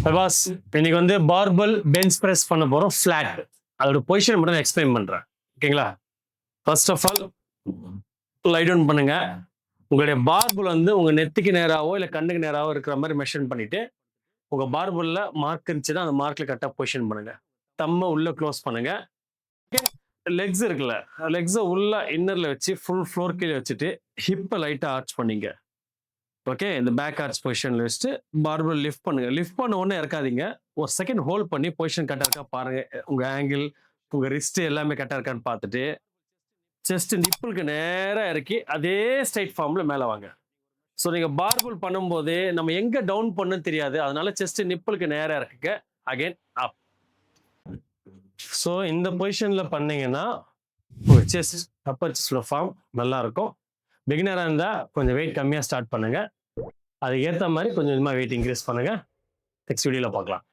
Pass இன்னைக்கு வந்து barbell bench press பண்ண போறோம் ஃபிளாட். அதோட பொசிஷன் மட்டும் நான் எக்ஸ்பிளைன் பண்றேன். ஓகேங்களா? First of all lie down பண்ணுங்க. உங்களுடைய பார்பல் வந்து உங்க நெத்திக்கு நேராவோ இல்ல கண்ணுக்கு நேராவோ இருக்கிற மாதிரி மெஷர் பண்ணிட்டு உங்க பார்பல்ல மார்க் இருந்துச்சுன்னா அந்த மார்க்ல கரெக்டா பொசிஷன் பண்ணுங்க. தம்ம உள்ள க்ளோஸ் பண்ணுங்க. லெக்ஸ் இருக்குல்ல, லெக்ஸை உள்ள இன்னர்ல வச்சு ஃபுல் ஃப்ளோர் கீழே வச்சுட்டு ஹிப்பை லைட்டா ஆர்ச் பண்ணீங்க. ஓகே, இந்த பேக் ஆர்ச் பொசிஷன்ல வச்சுட்டு பார்பல் லிஃப்ட் பண்ணுங்க. லிஃப்ட் பண்ண உடனே இறக்காதீங்க. ஒரு செகண்ட் ஹோல்ட் பண்ணி பொசிஷன் கரெக்டா இருக்கா பாருங்க. உங்க ஆங்கிள், உங்க ரிஸ்ட் எல்லாமே கரெக்டா இருக்கான்னு பார்த்துட்டு செஸ்ட் நிப்பிளுக்கு நேரா இறக்கி அதே ஸ்ட்ரைட் ஃபார்ம்ல மேல வாங்க. ஸோ நீங்க பார்பல் பண்ணும்போது நம்ம எங்க டவுன் பண்ணுன்னு தெரியாது. அதனால செஸ்ட் நிப்பிளுக்கு நேரா இறக்குங்க. அகைன் அப். ஸோ இந்த பொசிஷன்ல பண்ணீங்கன்னா உங்க செஸ்ட் அப்பர் செஸ்ட்ல ஃபார்ம் நல்லா இருக்கும். பிகினரா இருந்தா கொஞ்சம் வெயிட் கம்மியா ஸ்டார்ட் பண்ணுங்க. அதுக்கு ஏற்ற மாதிரி கொஞ்சம் கொஞ்சமா வெயிட் இன்க்ரீஸ் பண்ணுங்க. நெக்ஸ்ட் வீடியோல பார்க்கலாம்.